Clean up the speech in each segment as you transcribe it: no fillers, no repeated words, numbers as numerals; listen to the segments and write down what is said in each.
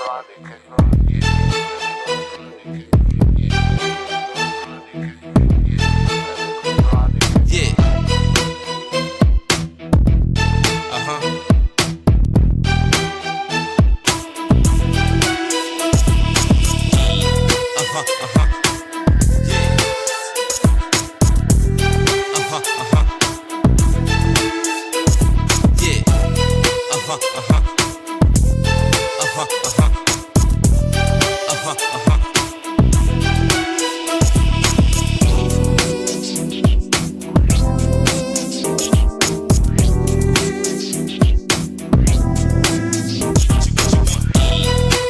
Yeah. Uh-huh. Uh-huh. Uh-huh. Yeah. Uh-huh. Uh-huh. Yeah. Uh-huh. Uh-huh. Uh-huh. Uh-huh. Uh-huh. Uh-huh.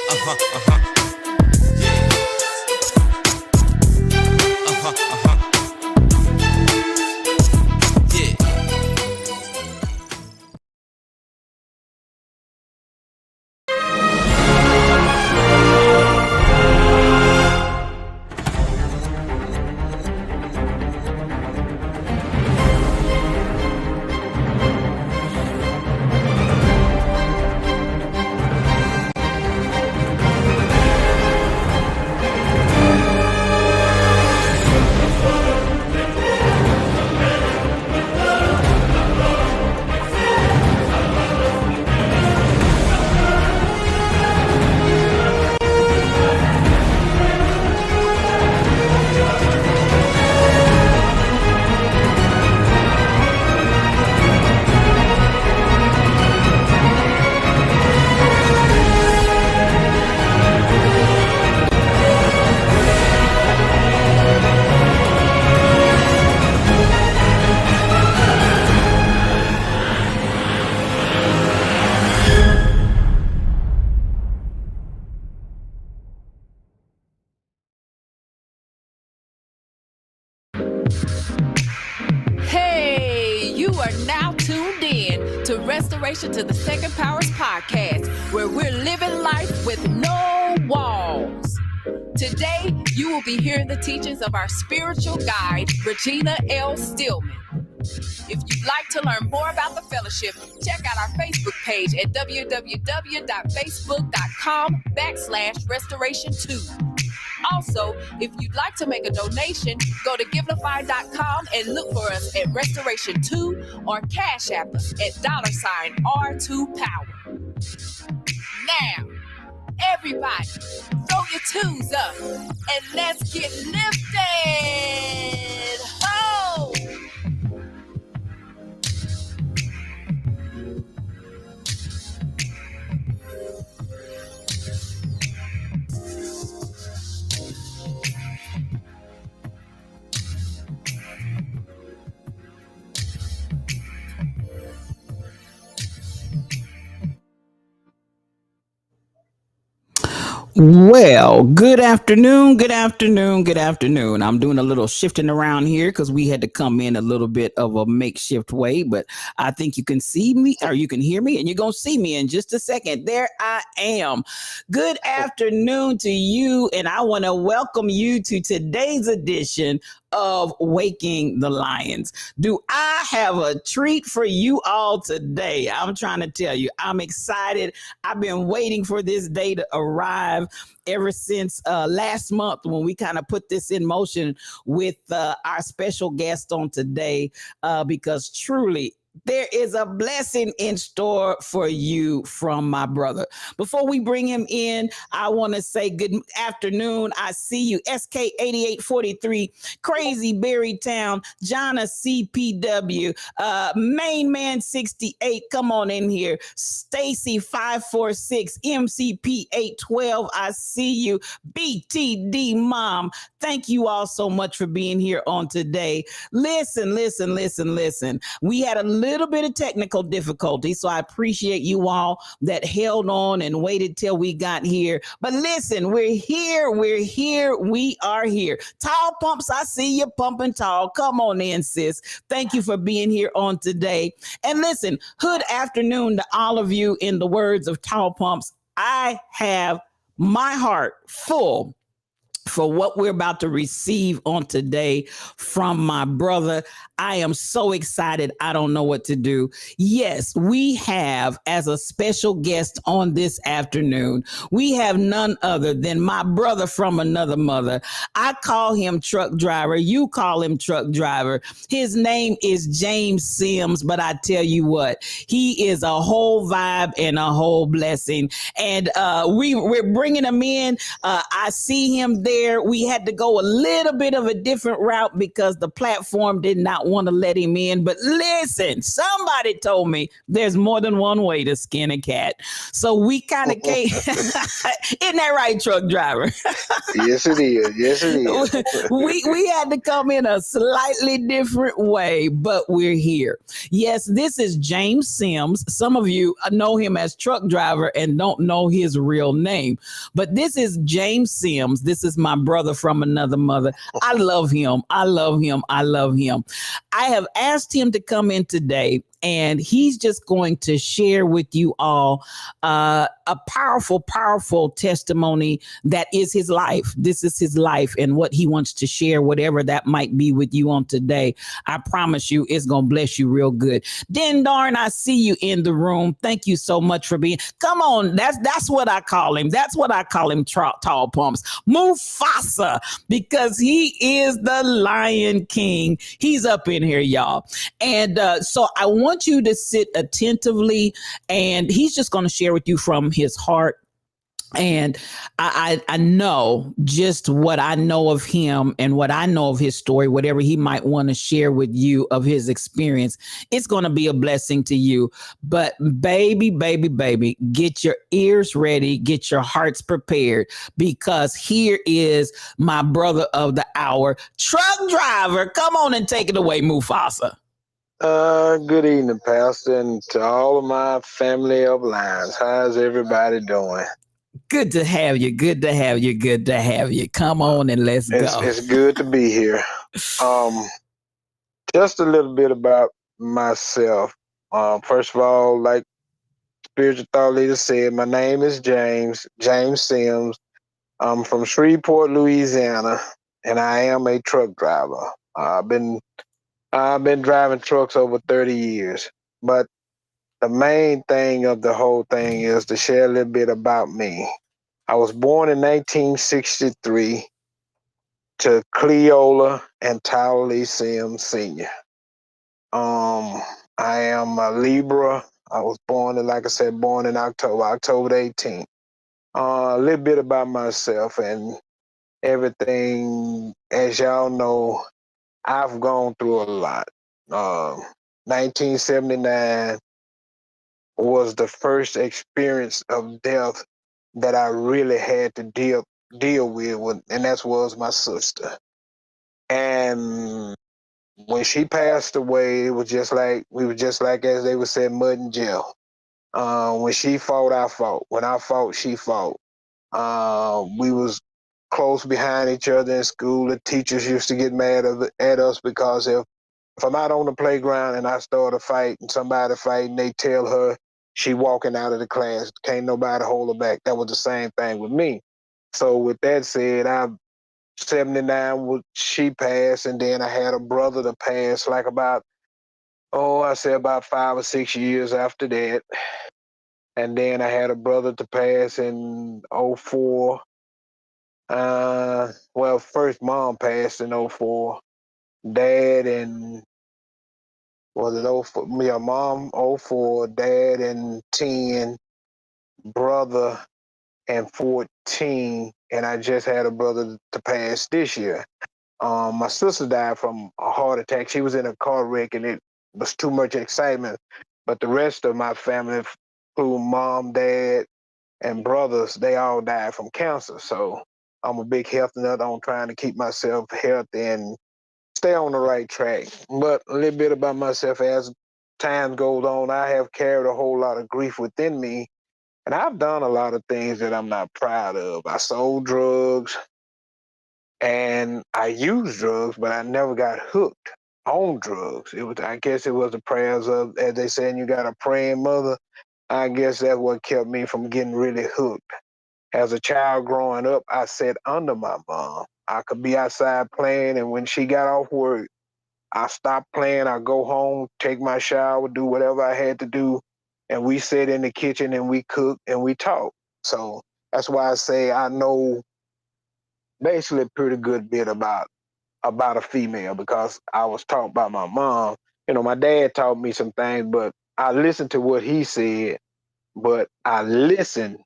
Uh-huh. Uh-huh. Yeah. Uh-huh. Uh-huh. Yeah. Hey, you are now tuned in to Restoration to the Second Powers podcast, where we're living life with no walls. Today, you will be hearing the teachings of our spiritual guide, Regina L. Stillman. If you'd like to learn more about the fellowship, check out our Facebook page at www.facebook.com/restoration2. Also, if you'd like to make a donation, go to givelify.com and look for us at Restoration 2 or Cash App us at $R2Power. Now, everybody, throw your twos up and let's get lifted. Ho! Well, good afternoon, good afternoon, good afternoon. I'm doing a little shifting around here because we had to come in a little bit of a makeshift way, but I think you can see me or you can hear me and you're going to see me in just a second. There I am. Good afternoon to you, and I want to welcome you to today's edition of Waking the Lions. Do I have a treat for you all today? I'm trying to tell you, I'm excited. I've been waiting for this day to arrive ever since last month when we kind of put this in motion with our special guest on today, because truly there is a blessing in store for you from my brother. Before we bring him in, I want to say good afternoon. I see you, SK8843, Crazy Berrytown, Jonna CPW, Main Man 68. Come on in here. Stacy 546, MCP 812. I see you, BTD Mom. Thank you all so much for being here on today. Listen. We had a little bit of technical difficulty, so I appreciate you all that held on and waited till we got here. But listen, we're here, we are here. Tall Pumps, I see you pumping tall. Come on in, sis. Thank you for being here on today. And listen, good afternoon to all of you. In the words of Tall Pumps, I have my heart full for what we're about to receive on today from my brother. I am so excited. I don't know what to do. Yes, we have as a special guest on this afternoon, we have none other than my brother from another mother. I call him Truck Driver. You call him Truck Driver. His name is James Sims, but I tell you what, he is a whole vibe and a whole blessing. And we're bringing him in. I see him there. We had to go a little bit of a different route because the platform did not want to let him in. But listen, somebody told me there's more than one way to skin a cat. So we kind of came. Isn't that right, Truck Driver? Yes, it is. Yes, it is. we had to come in a slightly different way, but we're here. Yes, this is James Sims. Some of you know him as Truck Driver and don't know his real name, but this is James Sims. This is my brother from another mother. I love him. I love him. I love him. I have asked him to come in today, and he's just going to share with you all a powerful, powerful testimony that is his life. This is his life and what he wants to share, whatever that might be with you on today. I promise you, it's going to bless you real good. Den darn, I see you in the room. Thank you so much for being. Come on, that's what I call him. That's what I call him. Tall pumps, Mufasa, because he is the Lion King. He's up in here, y'all. And so I want you to sit attentively, and he's just going to share with you from his heart. And I know just what I know of him and what I know of his story, whatever he might want to share with you of his experience, it's going to be a blessing to you. But baby, baby, baby, get your ears ready, get your hearts prepared, because here is my brother of the hour, Truck Driver. Come on and take it away, Mufasa. Good evening, Pastor, and to all of my family of lines. How's everybody doing? Good to have you. Good to have you. Good to have you. Come on and let's go. It's good to be here. Just a little bit about myself. First of all, like spiritual thought leader said, my name is James Sims. I'm from Shreveport, Louisiana, and I am a truck driver. I've been driving trucks over 30 years, but the main thing of the whole thing is to share a little bit about me. I was born in 1963 to Cleola and Tyler Lee Sims Sr. I am a Libra. I was born in, like I said, born in October 18th. A little bit about myself and everything. As y'all know, I've gone through a lot. 1979 was the first experience of death that I really had to deal with, and that was my sister. And when she passed away, it was just like we were just like, as they would say, mud and gel. When she fought, I fought. When I fought, she fought. We was close behind each other in school. The teachers used to get mad at us because if I'm out on the playground and I start a fight and somebody fighting, they tell her she walking out of the class. Can't nobody hold her back. That was the same thing with me. So with that said, 79 she passed, and then I had a brother to pass like about 5 or 6 years after that. And then I had a brother to pass in '04. First mom passed in '04. Dad in was it '04? Yeah, mom '04, dad in 10, brother in 14, and I just had a brother to pass this year. My sister died from a heart attack. She was in a car wreck, and it was too much excitement. But the rest of my family, including mom, dad, and brothers, they all died from cancer. So I'm a big health nut on trying to keep myself healthy and stay on the right track. But a little bit about myself: as time goes on, I have carried a whole lot of grief within me, and I've done a lot of things that I'm not proud of. I sold drugs and I used drugs, but I never got hooked on drugs. I guess it was the prayers of, as they say, you got a praying mother. I guess that's what kept me from getting really hooked. As a child growing up, I sat under my mom. I could be outside playing, and when she got off work, I stopped playing. I go home, take my shower, do whatever I had to do, and we sit in the kitchen and we cook and we talk. So that's why I say I know basically a pretty good bit about a female because I was taught by my mom. You know, my dad taught me some things, but I listened to what he said, but I listened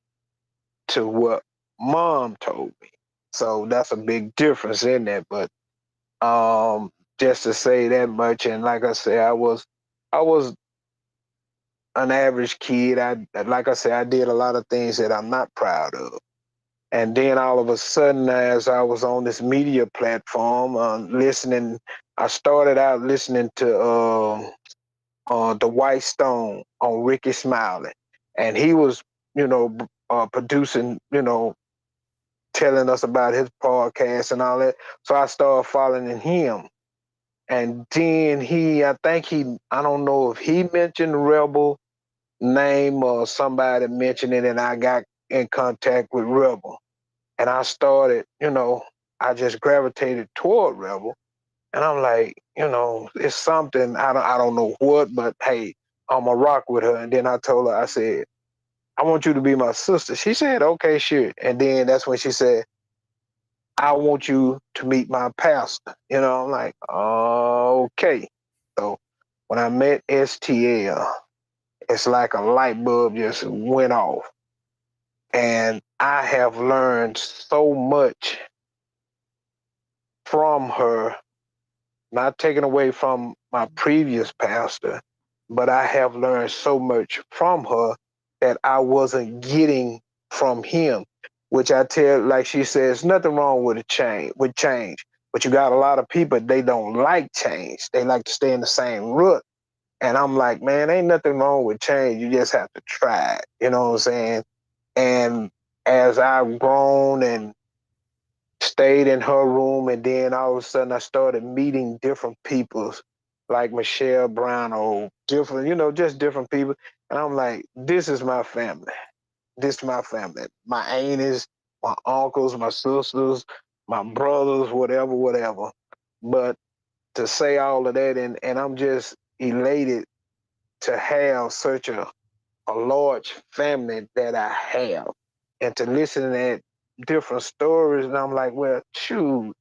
to what mom told me. So that's a big difference in that. But just to say that much, and like I said, I was an average kid. Like I said, I did a lot of things that I'm not proud of. And then all of a sudden, as I was on this media platform, listening, I started out listening to the White Stone on Ricky Smiley, and he was, you know, producing, you know, telling us about his podcast and all that. So I started following him. And then I think I don't know if he mentioned Rebel name or somebody mentioned it, and I got in contact with Rebel. And I started, you know, I just gravitated toward Rebel. And I'm like, you know, it's something, I don't know what, but hey, I'm a rock with her. And then I told her, I said, I want you to be my sister. She said, okay, sure. And then that's when she said, I want you to meet my pastor. You know, I'm like, okay. So when I met STL, it's like a light bulb just went off. And I have learned so much from her, not taken away from my previous pastor, but I have learned so much from her that I wasn't getting from him, which I tell, like she says, nothing wrong with change. But you got a lot of people, they don't like change. They like to stay in the same rut. And I'm like, man, ain't nothing wrong with change. You just have to try it. You know what I'm saying? And as I've grown and stayed in her room, and then all of a sudden I started meeting different people like Michelle Brown or different, you know, just different people. And I'm like, this is my family. This is my family. My aunties, my uncles, my sisters, my brothers, whatever, whatever. But to say all of that, and I'm just elated to have such a large family that I have, and to listen to different stories. And I'm like, well, shoot,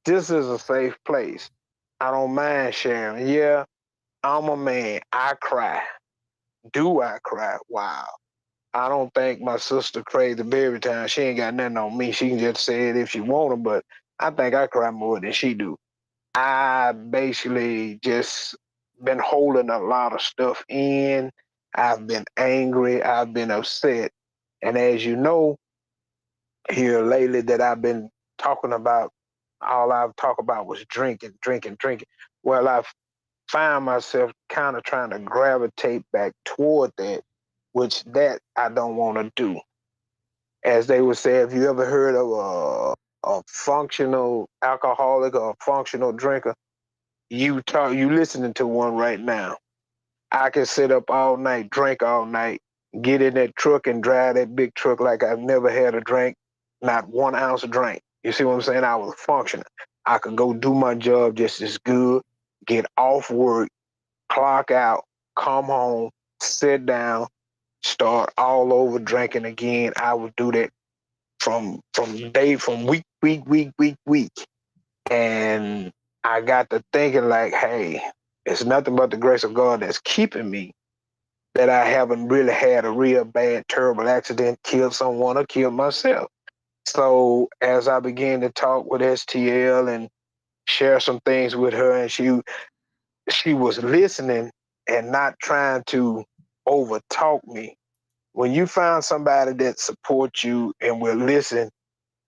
this is a safe place. I don't mind sharing. Yeah, I'm a man. I cry. Do I cry? Wow. I don't think my sister crazy every time. She ain't got nothing on me. She can just say it if she want to, but I think I cry more than she do. I basically just been holding a lot of stuff in. I've been angry. I've been upset. And as you know, here lately that I've been talking about, all I've talked about was drinking, drinking, drinking. Well, I've found myself kind of trying to gravitate back toward that, which that I don't want to do. As they would say, have you ever heard of a functional alcoholic or a functional drinker? You listening to one right now. I can sit up all night, drink all night, get in that truck and drive that big truck like I've never had a drink, not 1 ounce of drink. You see what I'm saying? I was functioning. I could go do my job just as good, get off work, clock out, come home, sit down, start all over drinking again. I would do that from week. And I got to thinking like, hey, it's nothing but the grace of God that's keeping me, that I haven't really had a real bad, terrible accident, killed someone or killed myself. So as I began to talk with STL and share some things with her, and she was listening and not trying to overtalk me. When you find somebody that supports you and will listen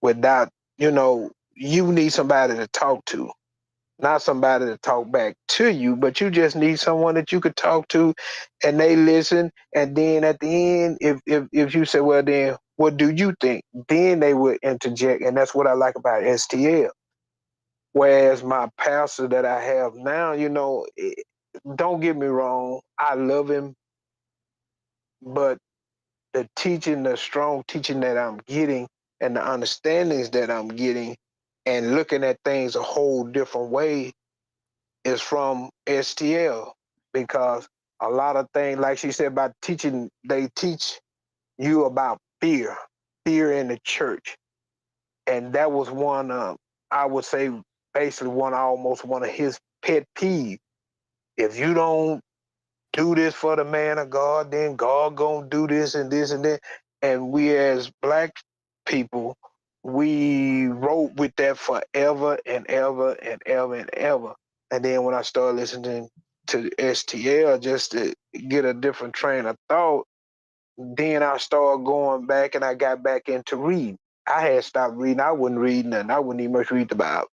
without, you need somebody to talk to, not somebody to talk back to you, but you just need someone that you could talk to and they listen. And then at the end, if you say, well, then what do you think? Then they would interject. And that's what I like about STL. Whereas my pastor that I have now, don't get me wrong, I love him, but the teaching, the strong teaching that I'm getting, and the understandings that I'm getting, and looking at things a whole different way is from STL, because a lot of things, like she said about teaching, they teach you about fear, fear in the church, and that was one. I would say basically almost one of his pet peeves. If you don't do this for the man of God, then God gonna do this and this and that. And we as black people, we wrote with that forever and ever and ever and ever. And then when I started listening to STL just to get a different train of thought, then I started going back and I got back into reading. I had stopped reading. I wouldn't read nothing. I wouldn't even much read the Bible.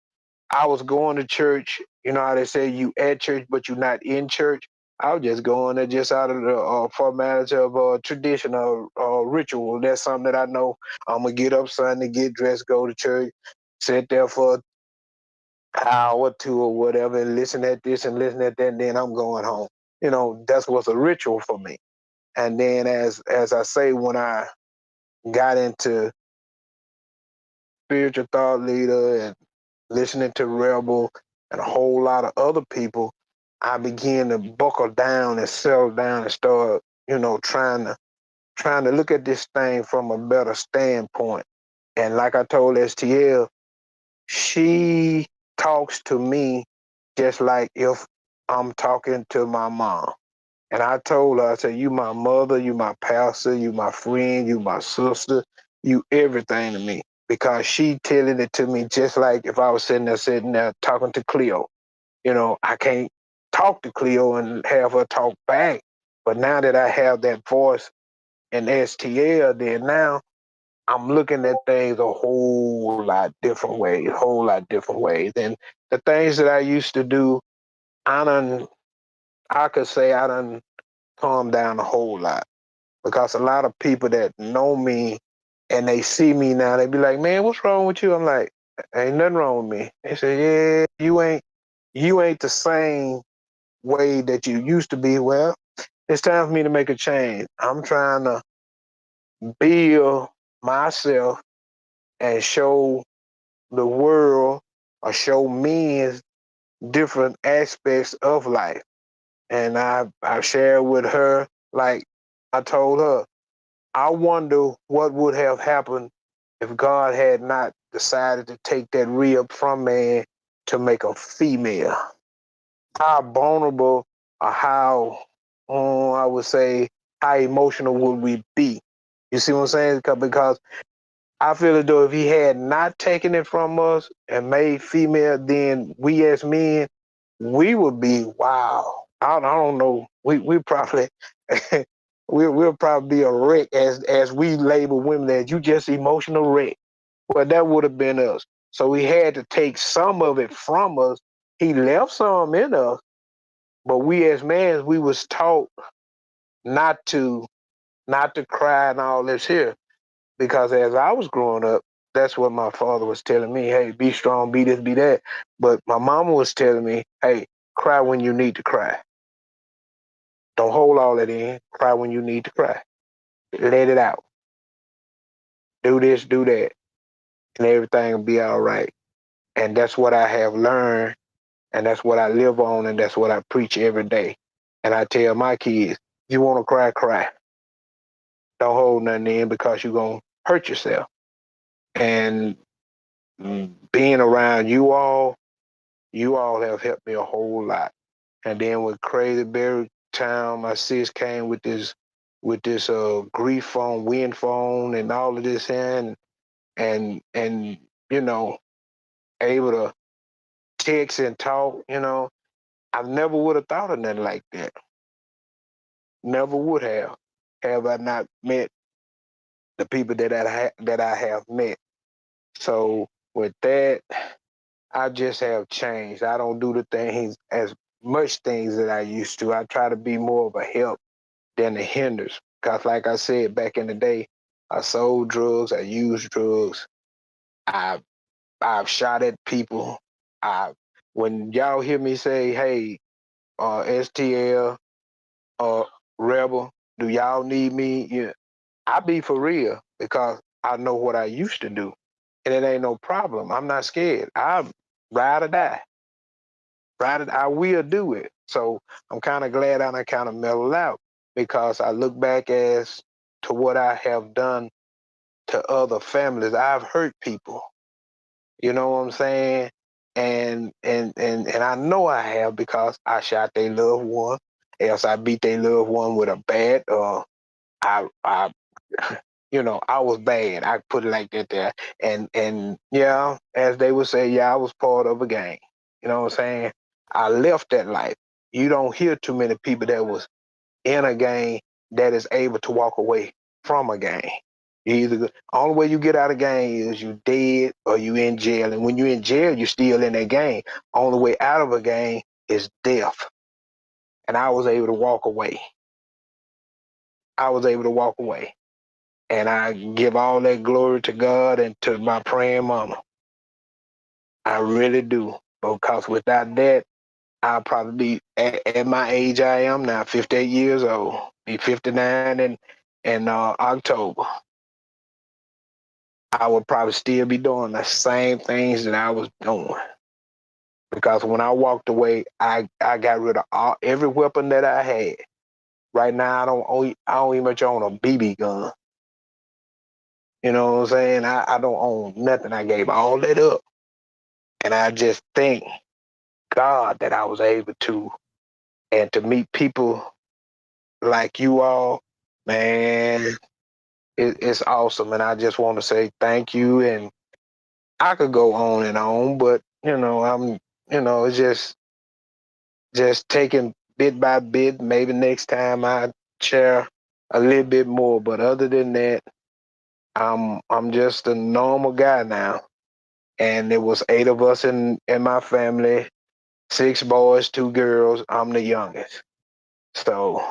I was going to church. You know how they say you at church, but you're not in church. I was just going there just out of the formality of traditional ritual. That's something that I know. I'm gonna get up Sunday, get dressed, go to church, sit there for an hour or two or whatever, and listen at this and listen at that, and then I'm going home. You know, that's what's a ritual for me. And then as I say, when I got into spiritual thought leader and listening to Rebel and a whole lot of other people, I began to buckle down and settle down and start, trying to look at this thing from a better standpoint. And like I told STL, she talks to me just like if I'm talking to my mom. And I told her, I said, you my mother, you my pastor, you my friend, you my sister, you everything to me. Because she telling it to me just like if I was sitting there talking to Cleo. You know, I can't talk to Cleo and have her talk back. But now that I have that voice in STL, then now I'm looking at things a whole lot different ways, whole lot different ways. And the things that I used to do, I could say I done calmed down a whole lot, because a lot of people that know me and they see me now, they be like, "Man, what's wrong with you?" I'm like, "Ain't nothing wrong with me." They say, "Yeah, you ain't the same way that you used to be." Well, it's time for me to make a change. I'm trying to build myself and show the world or show men different aspects of life. And I shared with her, like I told her, I wonder what would have happened if God had not decided to take that rib from man to make a female. How vulnerable or how, I would say, how emotional would we be? You see what I'm saying? Because I feel as though if he had not taken it from us and made female, then we as men, we would be wow. I don't know. We probably we'll probably be a wreck as we label women as you just emotional wreck. Well, that would have been us. So he had to take some of it from us. He left some in us, but we as men, we was taught not to cry and all this here. Because as I was growing up, that's what my father was telling me. Hey, be strong, be this, be that. But my mama was telling me, hey, cry when you need to cry. Don't hold all that in. Cry when you need to cry. Let it out. Do this, do that, and everything will be all right. And that's what I have learned, and that's what I live on, and that's what I preach every day. And I tell my kids, you want to cry, cry. Don't hold nothing in, because you're going to hurt yourself. And being around you all have helped me a whole lot. And then with Crazy Berry Town, my sis came with this grief phone, wind phone, and all of this, and you know, able to text and talk. You know, I never would have thought of nothing like that. Never would have I not met the people that I have met. So with that, I just have changed. I don't do the things as much things that I used to. I try to be more of a help than a hinders. Because like I said back in the day, I sold drugs, I used drugs, I I've shot at people. I When y'all hear me say, hey, STL, Rebel, do y'all need me? Yeah. I be for real because I know what I used to do, and it ain't no problem. I'm not scared. I ride or die. Ride it. I will do it. So I'm kind of glad I kind of mellowed out because I look back as to what I have done to other families. I've hurt people. You know what I'm saying? And I know I have because I shot their loved one, else I beat their loved one with a bat, or I I was bad. I put it like that there. And yeah, as they would say, yeah, I was part of a gang. You know what I'm saying? I left that life. You don't hear too many people that was in a gang that is able to walk away from a gang. You either only way you get out of gang is you dead or you in jail. And when you in jail, you still in that gang. Only way out of a gang is death. And I was able to walk away. I was able to walk away. And I give all that glory to God and to my praying mama. I really do. Because without that, I'll probably be at my age I am now, 58 years old. Be 59 in October. I would probably still be doing the same things that I was doing. Because when I walked away, I got rid of every weapon that I had. Right now, I don't even much own a BB gun. You know what I'm saying? I don't own nothing. I gave all that up. And I just thank God that I was able to, and to meet people like you all, man, it's awesome. And I just want to say thank you. And I could go on and on, but it's just taking bit by bit. Maybe next time I share a little bit more. But other than that, I'm just a normal guy now. And there was 8 of us in my family, 6 boys, 2 girls. I'm the youngest. So,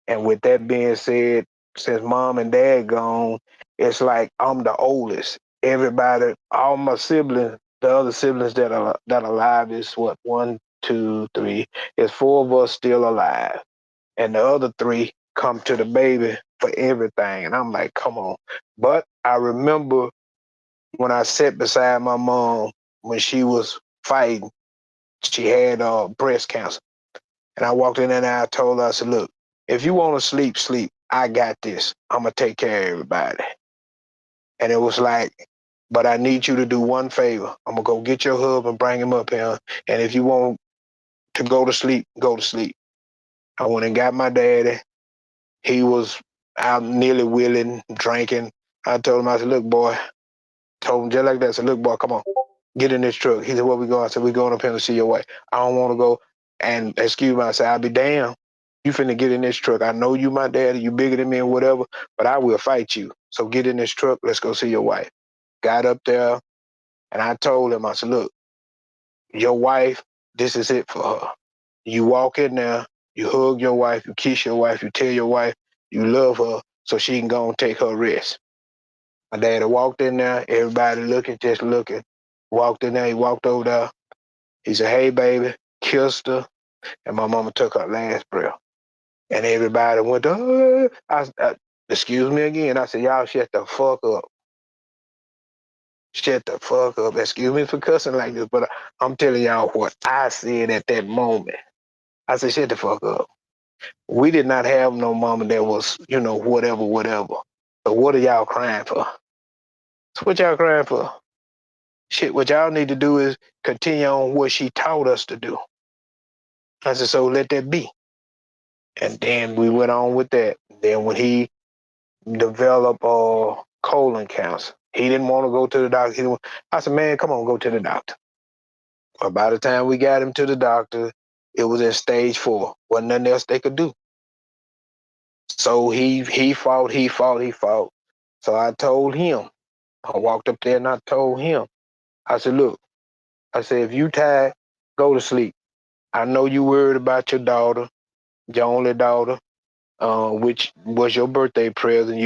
and with that being said, since mom and dad gone, it's like I'm the oldest. Everybody, all my siblings, the other siblings that are alive is what, 1, 2, 3. There's 4 of us still alive, and the other 3 come to the baby for everything. And I'm like, come on. But I remember when I sat beside my mom when she was fighting, she had breast cancer. And I walked in there and I told her, I said, look, if you want to sleep, sleep. I got this. I'm going to take care of everybody. And it was like, but I need you to do one favor. I'm going to go get your hub and bring him up here. And if you want to go to sleep, go to sleep. I went and got my daddy. He was out nearly willing, drinking. I told him, I said, look, boy, told him just like that. I said, look, boy, come on, get in this truck. He said, where we going? I said, we going up here to see your wife. I don't want to go. And excuse me, I said, I'll be damned. You finna get in this truck. I know you my daddy, you bigger than me and whatever, but I will fight you. So get in this truck. Let's go see your wife. Got up there and I told him, I said, look, your wife, this is it for her. You walk in there, you hug your wife, you kiss your wife, you tell your wife you love her so she can go and take her rest. My daddy walked in there, everybody looking, just looking. Walked in there, he walked over there. He said, hey, baby, kissed her, and my mama took her last breath. And everybody went, excuse me again. I said, y'all shut the fuck up. Shut the fuck up. Excuse me for cussing like this, but I'm telling y'all what I said at that moment. I said, shut the fuck up. We did not have no mama that was, whatever, whatever. So what are y'all crying for? So what y'all crying for? Shit, what y'all need to do is continue on what she taught us to do. I said, so let that be. And then we went on with that. Then when he developed colon cancer, he didn't want to go to the doctor. I said, man, come on, go to the doctor. But by the time we got him to the doctor, it was at stage 4. Wasn't nothing else they could do. So he fought. So I told him, I walked up there and I told him, I said, look, I said, if you tired, go to sleep. I know you worried about your daughter, your only daughter, which was your birthday present.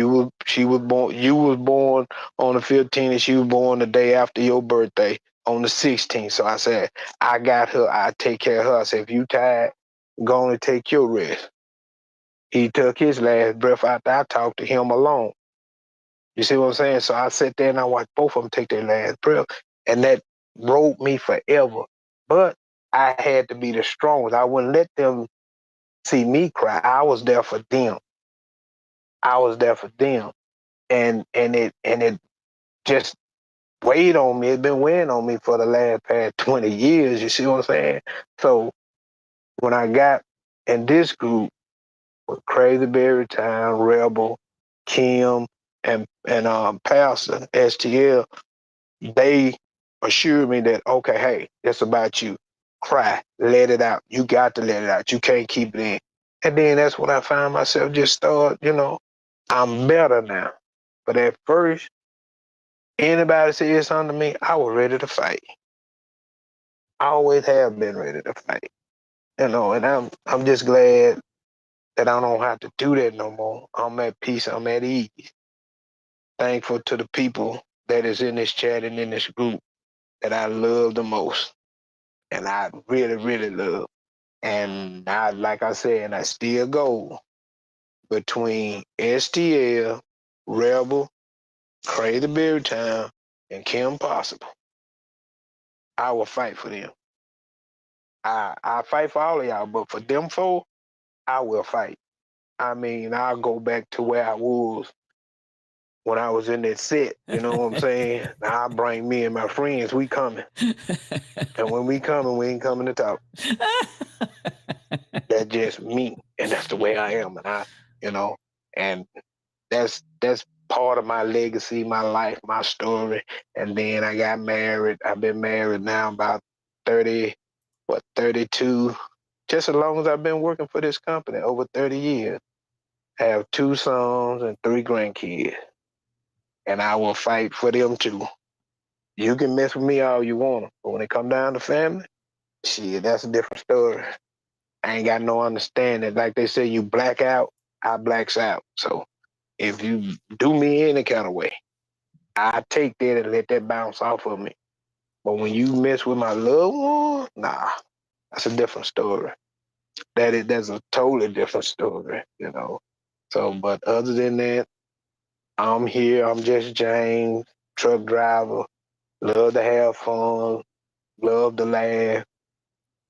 She was born. You was born on the 15th, and she was born the day after your birthday on the 16th. So I said, I got her. I take care of her. I said, if you tired, go on and take your rest. He took his last breath after I talked to him alone. You see what I'm saying? So I sat there and I watched both of them take their last breath, and that rode me forever. But I had to be the strongest. I wouldn't let them see me cry. I was there for them. I was there for them, and it just weighed on me. It's been weighing on me for the last past 20 years. You see what I'm saying? So when I got in this group with Crazy Berry Town, Rebel, Kim, and Pastor STL, they assured me that, okay, hey, it's about you. Cry, let it out. You got to let it out. You can't keep it in. And then that's when I find myself just start, I'm better now. But at first, anybody said something to me, I was ready to fight. I always have been ready to fight. And I'm just glad that I don't have to do that no more. I'm at peace, I'm at ease. Thankful to the people that is in this chat and in this group that I love the most. And I really, really love. And I, like I said, and I still go between STL, Rebel, Crazy Berry Town, and Kim Possible. I will fight for them. I fight for all of y'all, but for them four, I will fight. I mean, I'll go back to where I was when I was in that set. You know what I'm saying? Now I bring me and my friends, we coming. And when we coming, we ain't coming to talk. That's just me. And that's the way I am. And that's part of my legacy, my life, my story. And then I got married. I've been married now about 32, just as long as I've been working for this company, over 30 years. I have 2 sons and 3 grandkids. And I will fight for them too. You can mess with me all you want, but when it come down to family, shit, that's a different story. I ain't got no understanding. Like they say, you black out, I blacks out. So if you do me any kind of way, I take that and let that bounce off of me. But when you mess with my loved one, nah, that's a different story. That's a totally different story. So, but other than that, I'm here. I'm just James, truck driver. Love to have fun, love to laugh,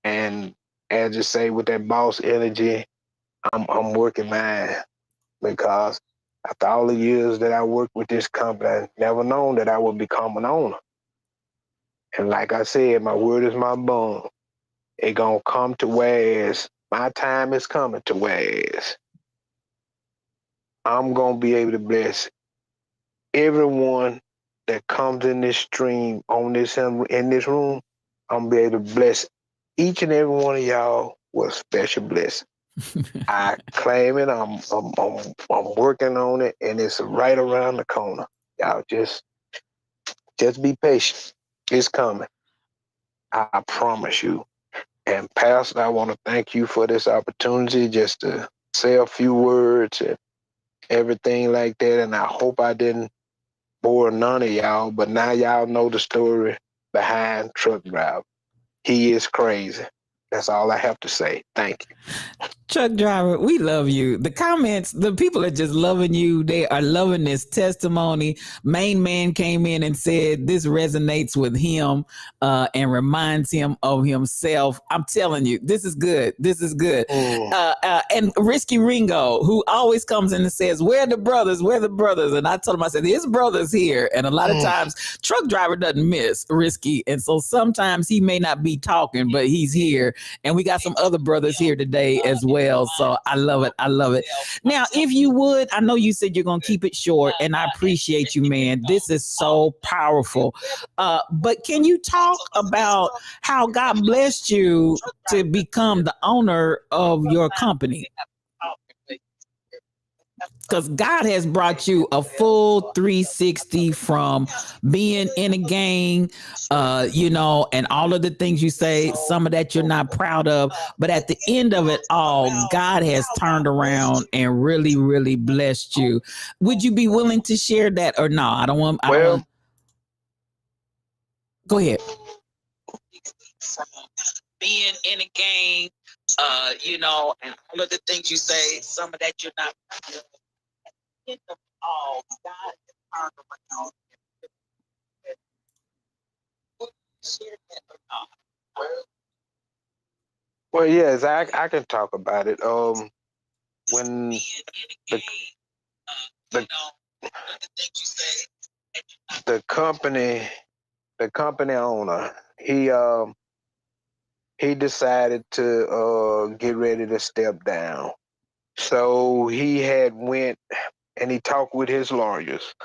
and as you say, with that boss energy, I'm working mine because after all the years that I worked with this company, I never known that I would become an owner. And like I said, my word is my bond. It gonna come to whereas my time is coming to whereas I'm gonna be able to bless everyone that comes in this stream in this room. I'm gonna be able to bless each and every one of y'all with a special blessing. I claim it. I'm working on it, and it's right around the corner. Y'all just be patient. It's coming. I promise you. And Pastor, I want to thank you for this opportunity just to say a few words and everything like that. And I hope I didn't bore none of y'all, but now y'all know the story behind Truckdriver. He is crazy. That's all I have to say. Thank you. Truckdriver, we love you. The comments, the people are just loving you. They are loving this testimony. Main Man came in and said this resonates with him and reminds him of himself. I'm telling you, this is good. This is good. And Risky Ringo, who always comes in and says, where the brothers? Where the brothers? And I told him, I said, his brother's here. And a lot of times, Truckdriver doesn't miss Risky. And so sometimes he may not be talking, but he's here. And we got some other brothers here today as well. So I love it. I love it. Now, if you would, I know you said you're going to keep it short, and I appreciate you, man. This is so powerful. But can you talk about how God blessed you to become the owner of your company? Because God has brought you a full 360 from being in a gang, and all of the things you say, some of that you're not proud of. But at the end of it all, God has turned around and really, really blessed you. Would you be willing to share that or no? I don't want. Go ahead. Being in a gang, And all of the things you say, some of that you're not in the all. God has turned around. Would you share that or not? Well, yes, I can talk about it. When the the the company the company owner he decided to get ready to step down. So he had went and he talked with his lawyers,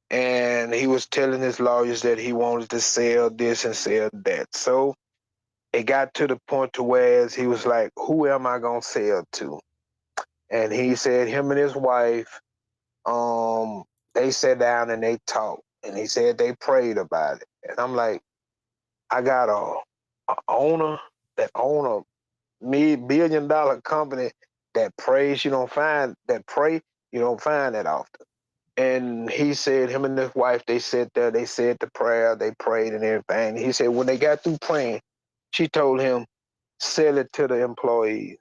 and he was telling his lawyers that he wanted to sell this and sell that. So it got to the point to where he was like, "Who am I gonna sell to?" And he said him and his wife, they sat down and they talked, and he said they prayed about it. And I'm like, I got a owner that own a $1 billion company that prays. You don't find that often. And he said him and his wife, they sat there, they said the prayer, they prayed and everything. He said when they got through praying, she told him, sell it to the employees.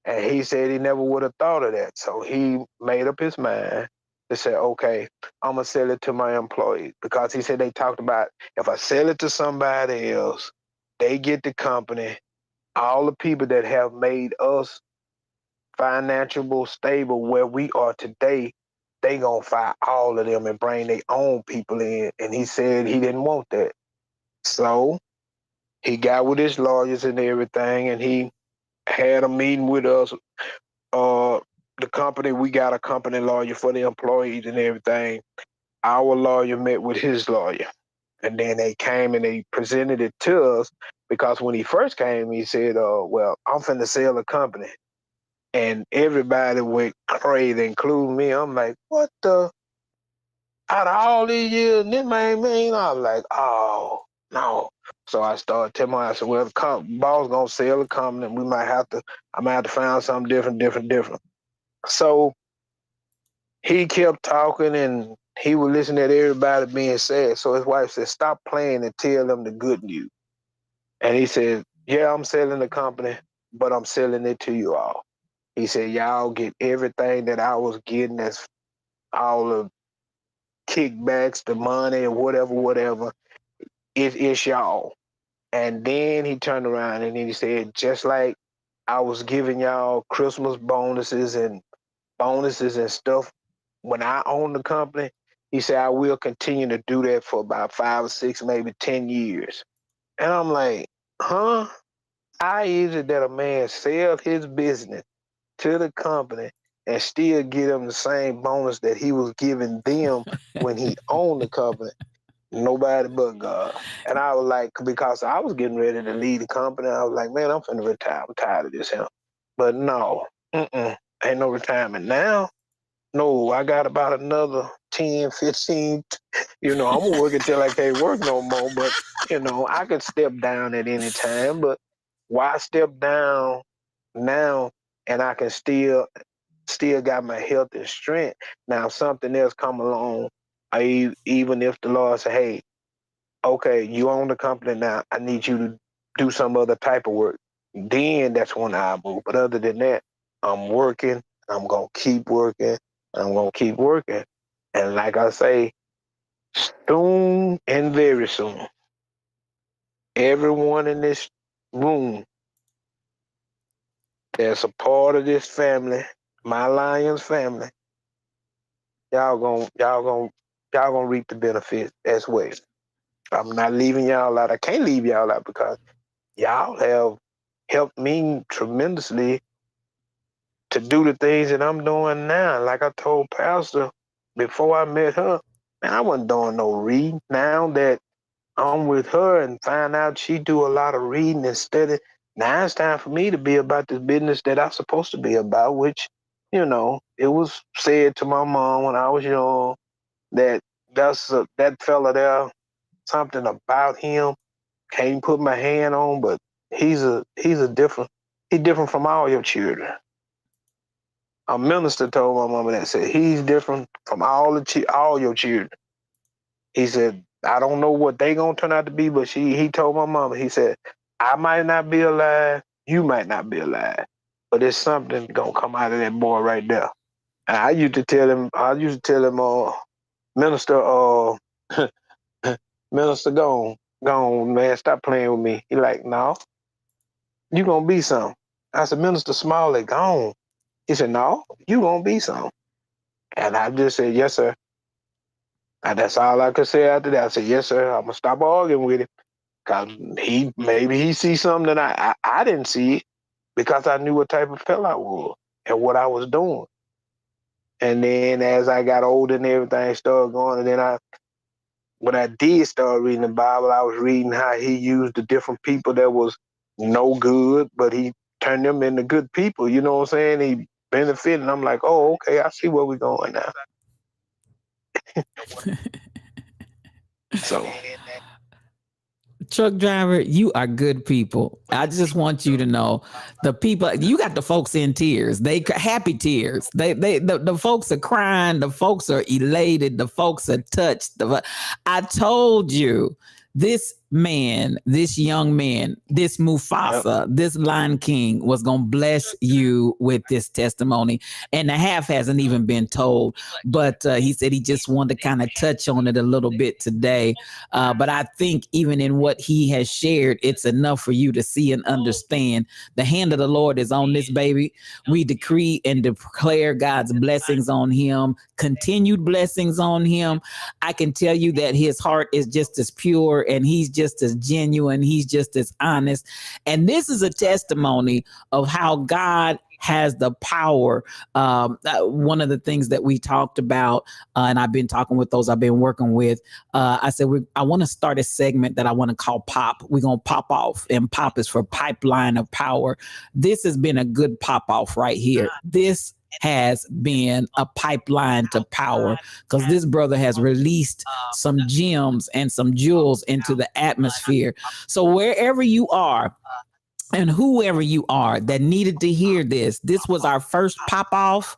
And he said he never would have thought of that. So he made up his mind to say, okay, I'm going to sell it to my employees. Because he said they talked about if I sell it to somebody else, they get the company. All the people that have made us financial stable where we are today, they going to fire all of them and bring their own people in. And he said he didn't want that. So he got with his lawyers and everything, and he had a meeting with us. Uh, the company, we got a company lawyer for the employees and everything. Our lawyer met with his lawyer, and then they came and they presented it to us because when he first came, he said, well, I'm finna sell the company. And everybody went crazy, including me. I'm like, what the? Out of all these years, this man, I'm like, oh, no. So I started telling my, I said, well, the boss gonna sell the company. I might have to find something different. So he kept talking and he would listen to everybody being sad. So his wife said, stop playing and tell them the good news. And he said, yeah, I'm selling the company, but I'm selling it to you all. He said, y'all get everything that I was getting, that's all the kickbacks, the money, or whatever. It's y'all. And then he turned around and he said, just like I was giving y'all Christmas bonuses and stuff when I own the company, he said, I will continue to do that for about 5 or 6, maybe 10 years. And I'm like, huh? How is it that a man sell his business to the company and still give them the same bonus that he was giving them when he owned the company? Nobody but God. And I was like, because I was getting ready to leave the company, I was like, man, I'm finna retire. I'm tired of this hell. But no, ain't no retirement now. No, I got about another 10, 15. I'm gonna work until I can't work no more. But I could step down at any time. But why step down now and I can still got my health and strength. Now if something else come along, even if the Lord say, hey, okay, you own the company now, I need you to do some other type of work. Then that's when I move. But other than that, I'm working. I'm gonna keep working. I'm gonna keep working. And like I say, soon and very soon, everyone in this room that's a part of this family, my Lions family, y'all gonna y'all gonna y'all gonna reap the benefits as well. I'm not leaving y'all out. I can't leave y'all out because y'all have helped me tremendously to do the things that I'm doing now. Like I told Pastor before I met her, man, I wasn't doing no reading. Now that I'm with her and find out she do a lot of reading and study, now it's time for me to be about this business that I'm supposed to be about, which, it was said to my mom when I was young that that fella there, something about him, can't put my hand on, but he's different from all your children. A minister told my mama that, said he's different from all your children. He said, I don't know what they gonna turn out to be, but he told my mama, he said, I might not be alive, You might not be alive, but there's something gonna come out of that boy right there. And I used to tell him, minister, minister, gone, man, stop playing with me. He like, no, you gonna be something. I said, Minister Smalley, gone. He said, no, you gonna be something. And I just said, yes, sir. And that's all I could say after that. I said, yes, sir. I'm gonna stop arguing with him. Cause maybe he sees something that I didn't see, because I knew what type of fella I was and what I was doing. And then as I got older and everything started going, and then when I did start reading the Bible, I was reading how he used the different people that was no good, but he turned them into good people. You know what I'm saying? He benefited. And I'm like, oh, okay, I see where we're going now. So Truck driver, you are good people. I just want you to know the people, you got the folks in tears. They happy tears. The folks are crying. The folks are elated. The folks are touched. I told you, this man, this young man, this Mufasa, this Lion King was going to bless you with this testimony. And the half hasn't even been told, but he said he just wanted to kind of touch on it a little bit today. But I think even in what he has shared, it's enough for you to see and understand the hand of the Lord is on this baby. We decree and declare God's blessings on him, continued blessings on him. I can tell you that his heart is just as pure and he's just as genuine. He's just as honest. And this is a testimony of how God has the power. One of the things that we talked about, and I've been talking with those I've been working with, I said, I want to start a segment that I want to call Pop. We're going to pop off, and Pop is for pipeline of power. This has been a good pop off right here. This has been a pipeline to power, because this brother has released some gems and some jewels into the atmosphere. So wherever you are, and whoever you are that needed to hear this, this was our first pop off.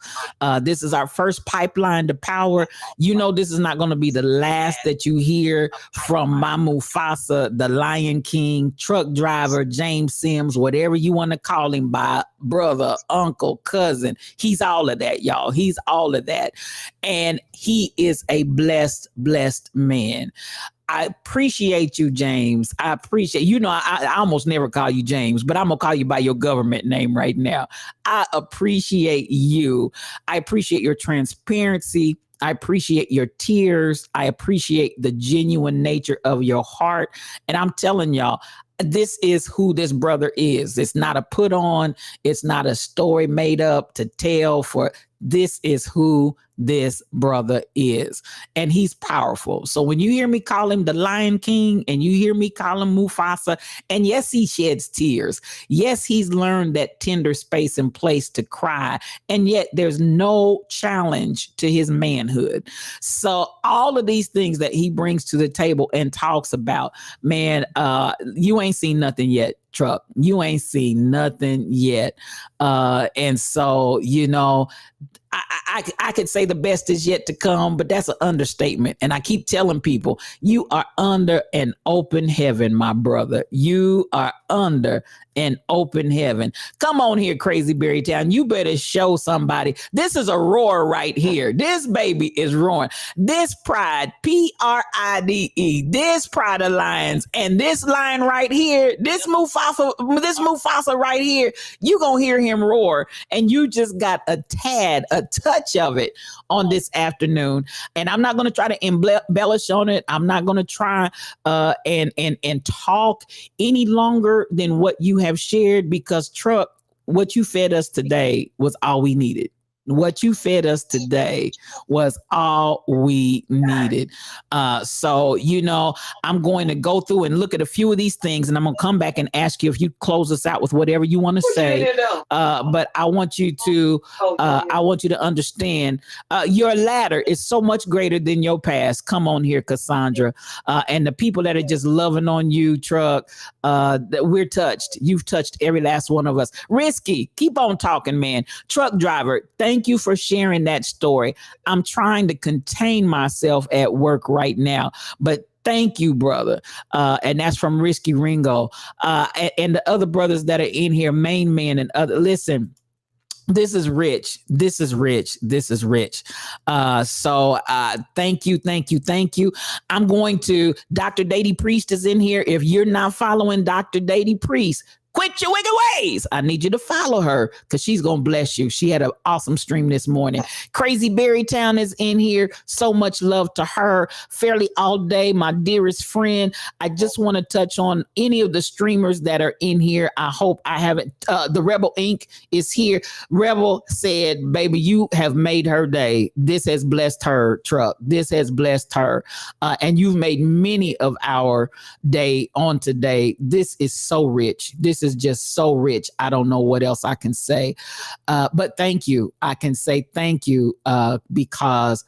This is our first pipeline to power. You know, this is not going to be the last that you hear from my Mufasa, the Lion King, truck driver, James Sims, whatever you want to call him by, brother, uncle, cousin. He's all of that, y'all. He's all of that. And he is a blessed man. I appreciate you, James. I appreciate, I almost never call you James, but I'm going to call you by your government name right now. I appreciate you. I appreciate your transparency. I appreciate your tears. I appreciate the genuine nature of your heart. And I'm telling y'all, this is who this brother is. It's not a put on. It's not a story made up to tell for. This is who this brother is. And he's powerful. So when you hear me call him the Lion King and you hear me call him Mufasa, and yes, he sheds tears. Yes, he's learned that tender space and place to cry. And yet there's no challenge to his manhood. So all of these things that he brings to the table and talks about, man, you ain't seen nothing yet. Truck, you ain't seen nothing yet. And so, I could say the best is yet to come, but that's an understatement. And I keep telling people, you are under an open heaven, my brother. You are under an open heaven. Come on here, Crazy Berry Town. You better show somebody. This is a roar right here. This baby is roaring. This pride, Pride, this pride of lions, and this lion right here, this Mufasa right here, you gonna hear him roar, and you just got a touch of it on this afternoon. And I'm not going to try to embellish on it. I'm not going to try and talk any longer than what you have shared, because Truck, what you fed us today was all we needed. What you fed us today was all we needed. So, I'm going to go through and look at a few of these things, and I'm going to come back and ask you if you close us out with whatever you want to say. But I want you to understand your ladder is so much greater than your past. Come on here, Cassandra. And the people that are just loving on you, Truck, that we're touched. You've touched every last one of us. Risky, keep on talking, man. Truck driver, thank you for sharing that story. I'm trying to contain myself at work right now, but Thank you, brother. And that's from Risky Ringo. And the other brothers that are in here, Main Man and other. Listen, this is rich. This is rich. This is rich. Thank you, thank you, thank you. I'm going to Dr. Dady Priest is in here. If you're not following Dr. Dady Priest, quit your wicked ways. I need you to follow her because she's gonna bless you. She had an awesome stream this morning. Crazy Berrytown is in here. So much love to her. Fairly All Day, my dearest friend. I just want to touch on any of the streamers that are in here. I hope I haven't. The Rebel Inc. is here. Rebel said, baby, you have made her day. This has blessed her, Truck. This has blessed her. And you've made many of our day on today. This is so rich. This is just so rich. I don't know what else I can say. But thank you. I can say thank you because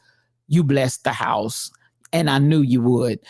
you blessed the house. And I knew you would.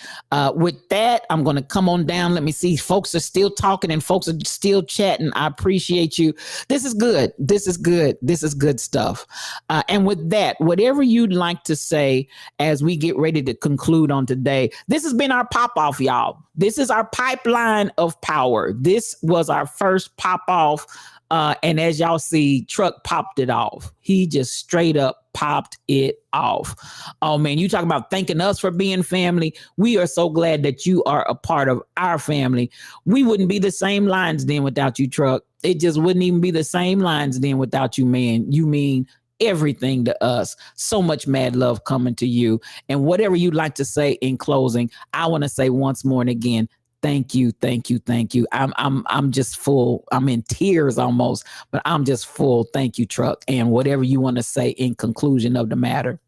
With that, I'm going to come on down. Let me see. Folks are still talking and folks are still chatting. I appreciate you. This is good. This is good. This is good stuff. And with that, whatever you'd like to say as we get ready to conclude on today, this has been our pop off, y'all. This is our pipeline of power. This was our first pop off. And as y'all see, Truck popped it off. He just straight up popped it off. Oh man, you talk about thanking us for being family. We are so glad that you are a part of our family. We wouldn't be the same lines then without you, Truck. It just wouldn't even be the same lines then without you, man. You mean everything to us. So much mad love coming to you. And whatever you'd like to say in closing, I want to say once more and again, thank you, thank you, thank you. I'm just full. I'm in tears almost, but I'm just full. Thank you, Truck. And whatever you want to say in conclusion of the matter.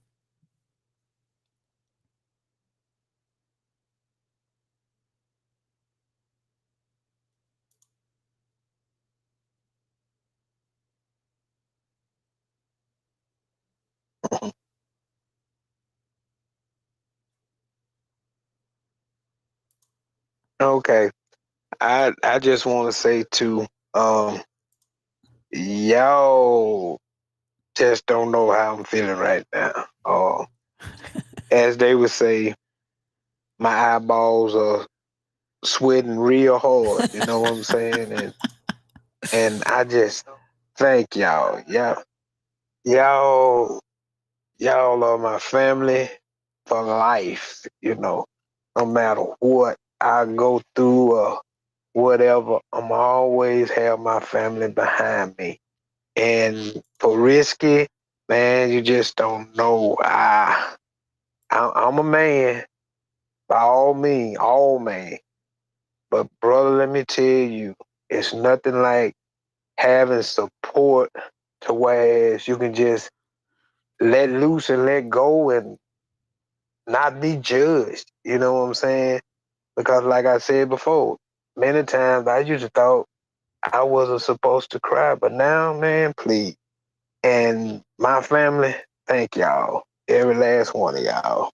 Okay. I just want to say too, y'all just don't know how I'm feeling right now. As they would say, my eyeballs are sweating real hard. You know what I'm saying? And I just thank y'all. Y'all, y'all are my family for life. You know, no matter what I go through or whatever, I'm always have my family behind me. And for Risky, man, you just don't know. I'm a man, by all means, all man. But brother, let me tell you, it's nothing like having support to whereas you can just let loose and let go and not be judged. You know what I'm saying? Because like I said before, many times I used to thought I wasn't supposed to cry, but now, man, please. And my family, thank y'all. Every last one of y'all.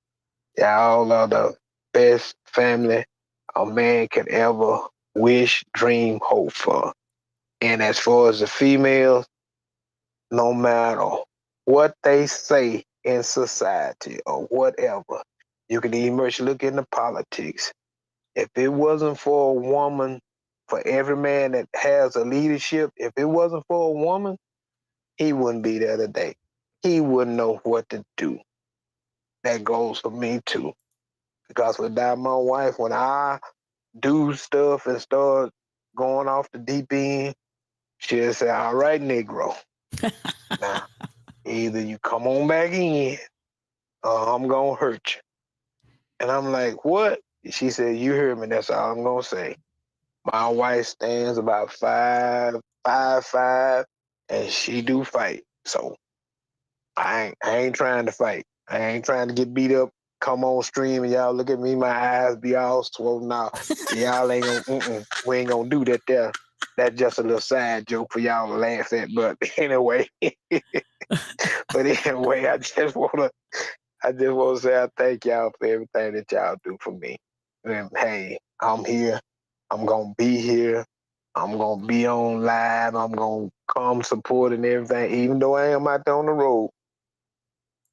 Y'all are the best family a man could ever wish, dream, hope for. And as far as the females, no matter what they say in society or whatever, you can even much look into politics. If it wasn't for a woman, for every man that has a leadership, if it wasn't for a woman, he wouldn't be there today. He wouldn't know what to do. That goes for me too. Because without my wife, when I do stuff and start going off the deep end, she'll say, all right, Negro. Now, either you come on back in or I'm going to hurt you. And I'm like, what? She said, you heard me. That's all I'm going to say. My wife stands about 5'5", and she do fight. So I ain't trying to fight. I ain't trying to get beat up. Come on stream and y'all look at me, my eyes be all swollen out. Y'all ain't gonna, we ain't gonna do that there. That's just a little side joke for y'all to laugh at. But anyway, I just wanna say I thank y'all for everything that y'all do for me. And hey, I'm here. I'm gonna be here. I'm gonna be on live. I'm gonna come support and everything, even though I am out there on the road.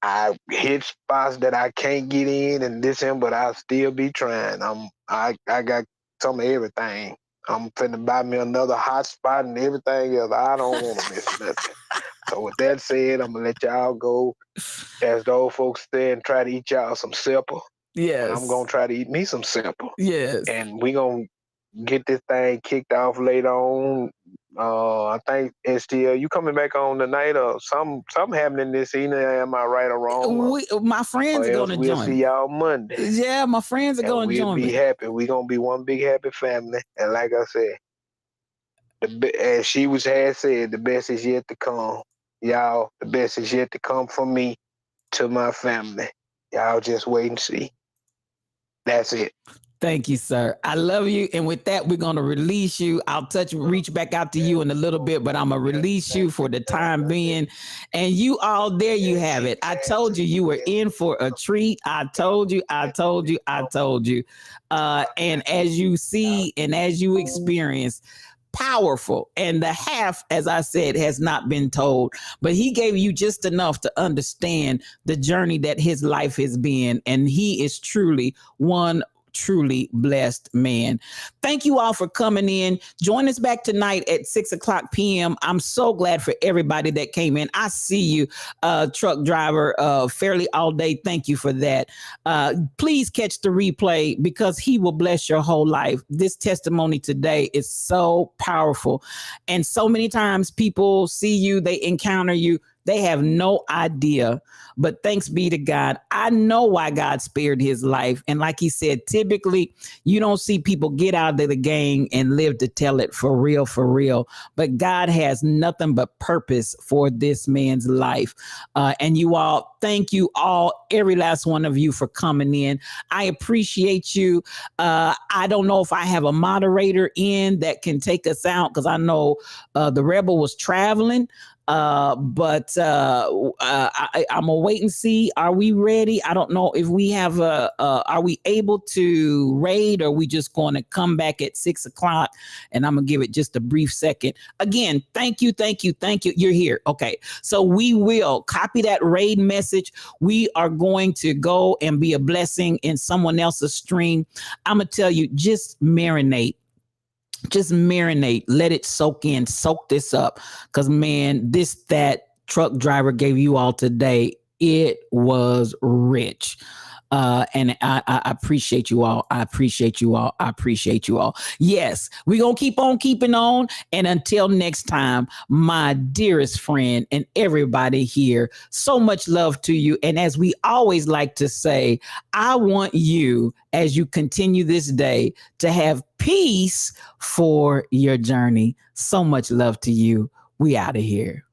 I hit spots that I can't get in and this and but I'll still be trying. I got some of everything. I'm finna buy me another hot spot and everything else. I don't want to miss nothing. So with that said, I'm gonna let y'all go, as the old folks say, and try to eat y'all some simple. And I'm gonna Yes. try to eat me some simple. Yes. And we gonna get this thing kicked off later on. I think STL, you coming back on tonight or something happening this evening? Am I right or wrong? My friends Or are else gonna we'll join see me. y'all Monday, Yeah, my friends are and gonna we'll join be me. happy. We gonna be one big happy family. And like I said, as she had said, the best is yet to come. Y'all, the best is yet to come from me to my family. Y'all just wait and see. That's it. Thank you, sir. I love you. And with that, we're going to release you. I'll reach back out to you in a little bit, but I'm going to release you for the time being. And you all, there you have it. I told you you were in for a treat. I told you. And as you see and as you experience, powerful. And the half, as I said, has not been told, but he gave you just enough to understand the journey that his life has been. And he is truly one truly blessed man. Thank you all for coming in. Join us back tonight at 6:00 p.m. I'm so glad for everybody that came in. I see you, truck driver, fairly all day. Thank you for that. Please catch the replay because he will bless your whole life. This testimony today is so powerful. And so many times people see you, they encounter you, they have no idea. But thanks be to God. I know why God spared his life. And like he said, typically you don't see people get out of the gang and live to tell it for real, for real. But God has nothing but purpose for this man's life. And you all, thank you all, every last one of you for coming in. I appreciate you. I don't know if I have a moderator in that can take us out because I know the Rebel was traveling. But I'm gonna wait and see. Are we ready? I don't know if we have are we able to raid, or are we just going to come back at 6:00? And I'm gonna give it just a brief second. Again, thank you. You're here. Okay. So we will copy that raid message. We are going to go and be a blessing in someone else's stream. I'm gonna tell you, just marinate. Just marinate, let it soak in, soak this up. Because, man, that truck driver gave you all today, it was rich. And I appreciate you all. I appreciate you all. Yes, we're going to keep on keeping on. And until next time, my dearest friend and everybody here, so much love to you. And as we always like to say, I want you, as you continue this day, to have peace for your journey. So much love to you. We out of here.